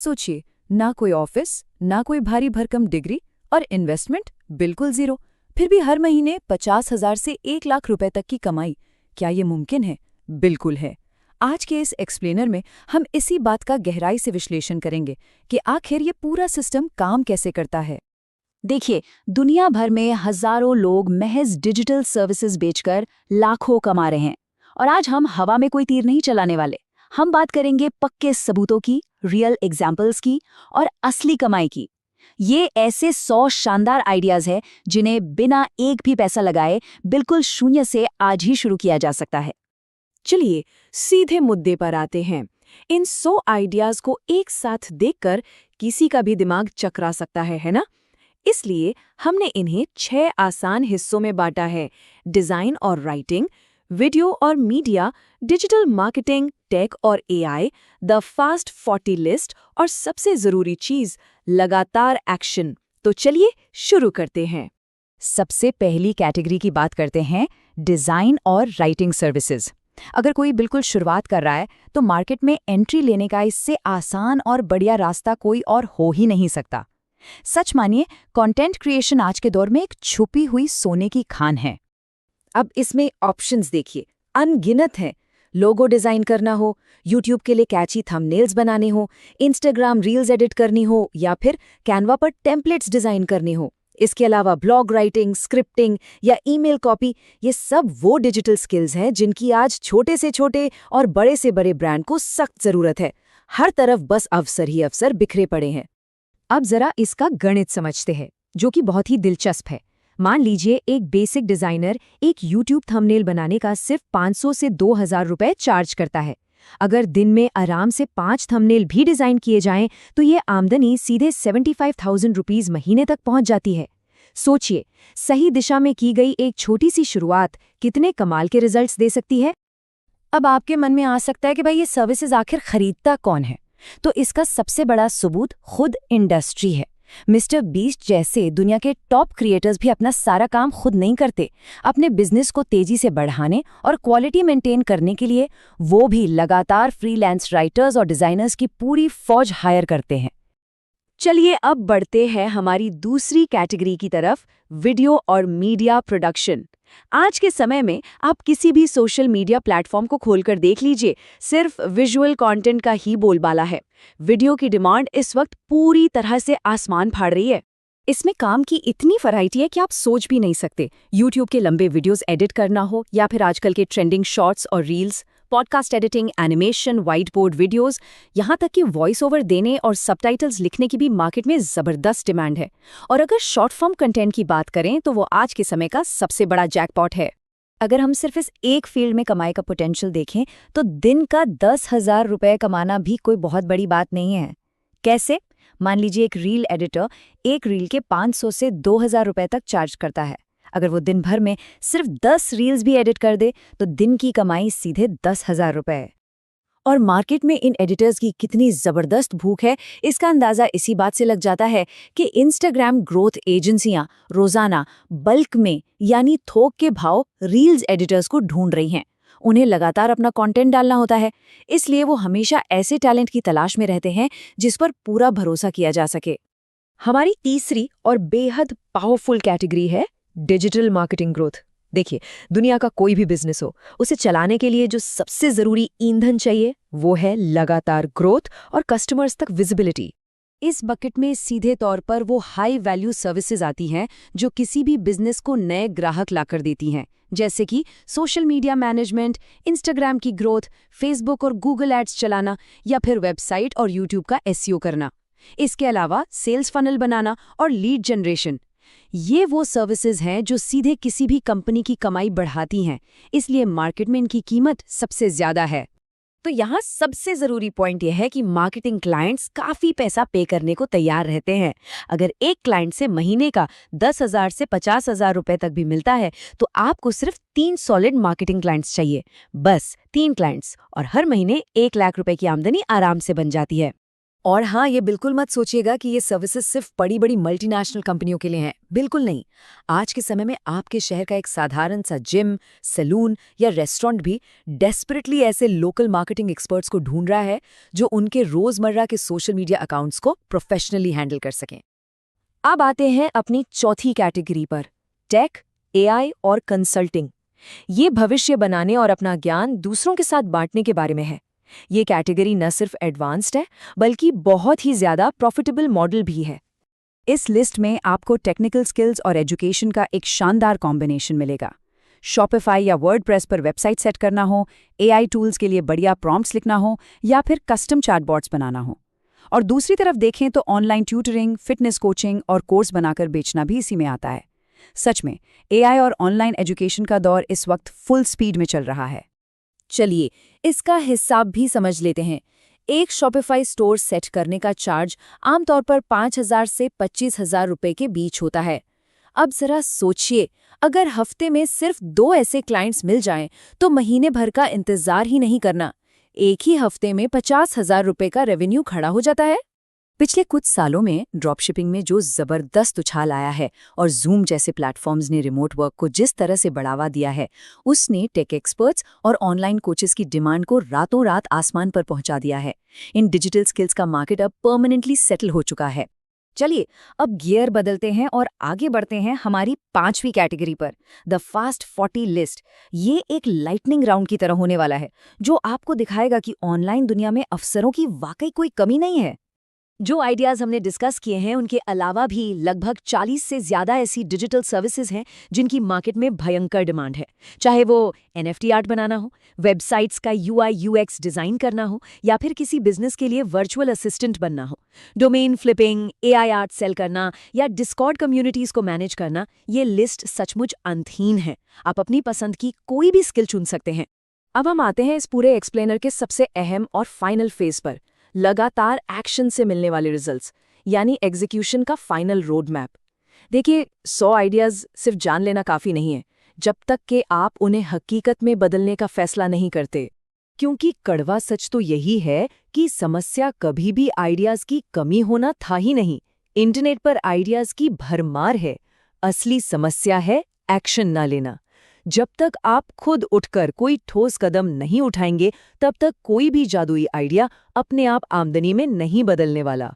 सोचिए, ना कोई ऑफिस, ना कोई भारी भरकम डिग्री और इन्वेस्टमेंट बिल्कुल जीरो। फिर भी हर महीने 50,000 से 1 लाख रुपए तक की कमाई। क्या ये मुमकिन है? बिल्कुल है। आज के इस एक्सप्लेनर में हम इसी बात का गहराई से विश्लेषण करेंगे कि आखिर ये पूरा सिस्टम काम कैसे करता है। देखिए, दुनिया भर में हजारों लोग महज डिजिटल सर्विसेज बेचकर लाखों कमा रहे हैं। और आज हम हवा में कोई तीर नहीं चलाने वाले। हम बात करेंगे पक्के सबूतों की, रियल एग्जाम्पल्स की और असली कमाई की। ये ऐसे 100 शानदार आइडियाज हैं जिन्हें बिना एक भी पैसा लगाए बिल्कुल शून्य से आज ही शुरू किया जा सकता है। चलिए सीधे मुद्दे पर आते हैं। इन 100 आइडियाज को एक साथ देखकर किसी का भी दिमाग चकरा सकता है ना? इसलिए हमने इन्हें 6 आसान हिस्सों में बांटा है। डिजाइन और राइटिंग, वीडियो और मीडिया, डिजिटल मार्केटिंग, टेक और एआई, द फास्ट 40 लिस्ट और सबसे जरूरी चीज लगातार एक्शन। तो चलिए शुरू करते हैं। सबसे पहली कैटेगरी की बात करते हैं, डिजाइन और राइटिंग सर्विसेज। अगर कोई बिल्कुल शुरुआत कर रहा है तो मार्केट में एंट्री लेने का इससे आसान और बढ़िया रास्ता कोई और हो ही नहीं सकता। सच मानिए, कंटेंट क्रिएशन आज के दौर में एक छुपी हुई सोने की खान है। अब इसमें ऑप्शंस देखिए, अनगिनत हैं। लोगो डिजाइन करना हो, यूट्यूब के लिए कैची थंबनेल्स बनाने हो, इंस्टाग्राम रील्स एडिट करनी हो या फिर कैनवा पर टेम्पलेट्स डिजाइन करनी हो। इसके अलावा ब्लॉग राइटिंग, स्क्रिप्टिंग या ईमेल कॉपी, ये सब वो डिजिटल स्किल्स हैं जिनकी आज छोटे से छोटे और बड़े से बड़े ब्रांड को सख्त जरूरत है। हर तरफ बस अवसर ही अवसर बिखरे पड़े हैं। अब जरा इसका गणित समझते हैं, जो कि बहुत ही दिलचस्प है। मान लीजिए एक बेसिक डिजाइनर एक यूट्यूब थंबनेल बनाने का सिर्फ 500 से 2,000 रुपए चार्ज करता है। अगर दिन में आराम से 5 थंबनेल भी डिजाइन किए जाएं तो ये आमदनी सीधे 75,000 रुपीज महीने तक पहुंच जाती है। सोचिए, सही दिशा में की गई एक छोटी सी शुरुआत कितने कमाल के रिजल्ट्स दे सकती है। अब आपके मन में आ सकता है कि भाई ये सर्विसेज आखिर खरीदता कौन है? तो इसका सबसे बड़ा सबूत खुद इंडस्ट्री है। मिस्टर बीस्ट जैसे दुनिया के टॉप क्रिएटर्स भी अपना सारा काम खुद नहीं करते। अपने बिजनेस को तेजी से बढ़ाने और क्वालिटी मेंटेन करने के लिए वो भी लगातार फ्रीलांस राइटर्स और डिजाइनर्स की पूरी फौज हायर करते हैं। चलिए अब बढ़ते हैं हमारी दूसरी कैटेगरी की तरफ, वीडियो और मीडिया प्रोडक्शन। आज के समय में आप किसी भी सोशल मीडिया प्लेटफॉर्म को खोलकर देख लीजिए, सिर्फ विजुअल कंटेंट का ही बोलबाला है। वीडियो की डिमांड इस वक्त पूरी तरह से आसमान फाड़ रही है। इसमें काम की इतनी वैरायटी है कि आप सोच भी नहीं सकते। यूट्यूब के लंबे वीडियोस एडिट करना हो या फिर आजकल के ट्रेंडिंग शॉर्ट्स और reels, podcast editing, animation, white board videos, यहाँ तक कि वॉइस ओवर देने और सबटाइटल्स लिखने की भी मार्केट में जबरदस्त डिमांड है। और अगर शॉर्ट फॉर्म कंटेंट की बात करें तो वो आज के समय का सबसे बड़ा जैकपॉट है। अगर हम सिर्फ इस एक फील्ड में कमाई का पोटेंशियल देखें तो दिन का 10,000 रुपए कमाना भी कोई बहुत बड़ी बात नहीं है। कैसे? मान लीजिए एक रील एडिटर एक रील के 500 से 2,000 रुपए तक चार्ज करता है। अगर वो दिन भर में सिर्फ 10 रील्स भी एडिट कर दे तो दिन की कमाई सीधे 10,000 रुपए। और मार्केट में इन एडिटर्स की कितनी जबरदस्त भूख है, इसका अंदाजा इसी बात से लग जाता है कि इंस्टाग्राम ग्रोथ एजेंसियां रोजाना बल्क में यानी थोक के भाव रील्स एडिटर्स को ढूंढ रही हैं। उन्हें लगातार अपना कंटेंट डालना होता है, इसलिए वो हमेशा ऐसे टैलेंट की तलाश में रहते हैं जिस पर पूरा भरोसा किया जा सके। हमारी तीसरी और बेहद पावरफुल कैटेगरी है डिजिटल मार्केटिंग ग्रोथ। देखिए, दुनिया का कोई भी बिजनेस हो, उसे चलाने के लिए जो सबसे जरूरी ईंधन चाहिए वो है लगातार ग्रोथ और कस्टमर्स तक विजिबिलिटी। इस बकेट में सीधे तौर पर वो हाई वैल्यू सर्विसेज आती हैं जो किसी भी बिजनेस को नए ग्राहक लाकर देती हैं, जैसे कि सोशल मीडिया मैनेजमेंट, इंस्टाग्राम की ग्रोथ, फेसबुक और गूगल एड्स चलाना या फिर वेबसाइट और यूट्यूब का एसईओ करना। इसके अलावा सेल्स फनल बनाना और लीड जनरेशन। ये वो सर्विसेज हैं जो सीधे किसी भी कंपनी की कमाई बढ़ाती हैं, इसलिए मार्केट में इनकी कीमत सबसे ज्यादा है। तो यहाँ सबसे जरूरी पॉइंट यह है कि मार्केटिंग क्लाइंट्स काफी पैसा पे करने को तैयार रहते हैं। अगर एक क्लाइंट से महीने का 10,000 से 50,000 रुपए तक भी मिलता है तो आपको सिर्फ 3 सॉलिड मार्केटिंग क्लाइंट्स चाहिए। बस 3 क्लाइंट्स और हर महीने 1 लाख रुपए की आमदनी आराम से बन जाती है। और हाँ, ये बिल्कुल मत सोचिएगा कि ये सर्विसेज सिर्फ बड़ी बड़ी मल्टीनेशनल कंपनियों के लिए हैं। बिल्कुल नहीं। आज के समय में आपके शहर का एक साधारण सा जिम, सैलून या रेस्टोरेंट भी डेस्परेटली ऐसे लोकल मार्केटिंग एक्सपर्ट्स को ढूंढ रहा है जो उनके रोजमर्रा के सोशल मीडिया अकाउंट्स को प्रोफेशनली हैंडल कर सकें। अब आते हैं अपनी चौथी कैटेगरी पर, टेक, एआई और कंसल्टिंग। ये भविष्य बनाने और अपना ज्ञान दूसरों के साथ बांटने के बारे में है। ये कैटेगरी न सिर्फ एडवांस्ड है बल्कि बहुत ही ज्यादा प्रॉफिटेबल मॉडल भी है। इस लिस्ट में आपको टेक्निकल स्किल्स और एजुकेशन का एक शानदार कॉम्बिनेशन मिलेगा। शॉपिफाई या वर्डप्रेस पर वेबसाइट सेट करना हो, एआई टूल्स के लिए बढ़िया प्रॉम्प्ट्स लिखना हो या फिर कस्टम चैटबॉट्स बनाना हो। और दूसरी तरफ देखें तो ऑनलाइन ट्यूटरिंग, फिटनेस कोचिंग और कोर्स बनाकर बेचना भी इसी में आता है। सच में एआई और ऑनलाइन एजुकेशन का दौर इस वक्त फुल स्पीड में चल रहा है। चलिए इसका हिसाब भी समझ लेते हैं। एक शॉपिफाई स्टोर सेट करने का चार्ज आमतौर पर 5,000 से 25,000 रुपए के बीच होता है। अब जरा सोचिए, अगर हफ्ते में सिर्फ 2 ऐसे क्लाइंट्स मिल जाएं, तो महीने भर का इंतजार ही नहीं करना, एक ही हफ्ते में 50,000 रुपए का रेवेन्यू खड़ा हो जाता है। पिछले कुछ सालों में ड्रॉपशिपिंग में जो जबरदस्त उछाल आया है और जूम जैसे प्लेटफॉर्म्स ने रिमोट वर्क को जिस तरह से बढ़ावा दिया है, उसने टेक एक्सपर्ट्स और ऑनलाइन कोचेस की डिमांड को रातों रात आसमान पर पहुंचा दिया है। इन डिजिटल स्किल्स का मार्केट अब परमानेंटली सेटल हो चुका है। चलिए अब गियर बदलते हैं और आगे बढ़ते हैं हमारी 5वीं कैटेगरी पर, द फास्ट 40 लिस्ट। ये एक लाइटनिंग राउंड की तरह होने वाला है, जो आपको दिखाएगा कि ऑनलाइन दुनिया में अवसरों की वाकई कोई कमी नहीं है। जो आइडियाज़ हमने डिस्कस किए हैं उनके अलावा भी लगभग 40 से ज़्यादा ऐसी डिजिटल सर्विसेज हैं जिनकी मार्केट में भयंकर डिमांड है। चाहे वो NFT आर्ट बनाना हो, वेबसाइट्स का UI UX डिज़ाइन करना हो या फिर किसी बिजनेस के लिए वर्चुअल असिस्टेंट बनना हो, domain flipping, AI art sell करना या डिस्कॉर्ड कम्युनिटीज़ को मैनेज करना, ये लिस्ट सचमुच अंतहीन है। आप अपनी पसंद की कोई भी स्किल चुन सकते हैं। अब हम आते हैं इस पूरे एक्सप्लेनर के सबसे अहम और फाइनल फेज पर, लगातार एक्शन से मिलने वाले रिजल्ट्स, यानी एग्जीक्यूशन का फाइनल रोड मैप। देखिए, 100 आइडियाज़ सिर्फ जान लेना काफ़ी नहीं है, जब तक कि आप उन्हें हकीकत में बदलने का फैसला नहीं करते। क्योंकि कड़वा सच तो यही है कि समस्या कभी भी आइडियाज़ की कमी होना था ही नहीं। इंटरनेट पर आइडियाज़ की भरमार है। असली समस्या है एक्शन ना लेना। जब तक आप खुद उठकर कोई ठोस कदम नहीं उठाएंगे, तब तक कोई भी जादुई आइडिया अपने आप आमदनी में नहीं बदलने वाला।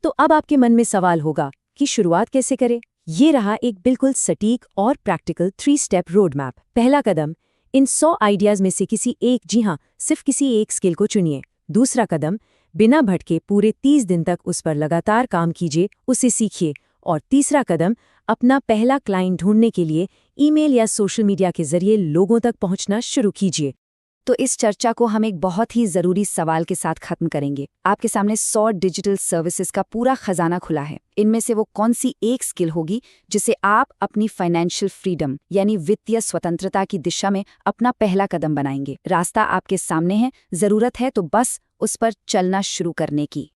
तो अब आपके मन में सवाल होगा कि शुरुआत कैसे करें? ये रहा एक बिल्कुल सटीक और प्रैक्टिकल 3 स्टेप रोड मैप। पहला कदम, इन 100 आइडियाज़ में से किसी एक, जी हाँ, सिर्फ किसी एक स्किल को चुनिए। दूसरा कदम, बिना भटके पूरे 30 दिन तक उस पर लगातार काम कीजिए, उसे सीखिए। और तीसरा कदम, अपना पहला क्लाइंट ढूंढने के लिए ईमेल या सोशल मीडिया के जरिए लोगों तक पहुंचना शुरू कीजिए। तो इस चर्चा को हम एक बहुत ही ज़रूरी सवाल के साथ खत्म करेंगे। आपके सामने 100 डिजिटल सर्विसेज का पूरा खजाना खुला है। इनमें से वो कौन सी एक स्किल होगी जिसे आप अपनी फाइनेंशियल फ्रीडम यानी वित्तीय स्वतंत्रता की दिशा में अपना पहला कदम बनाएंगे? रास्ता आपके सामने है, ज़रूरत है तो बस उस पर चलना शुरू करने की।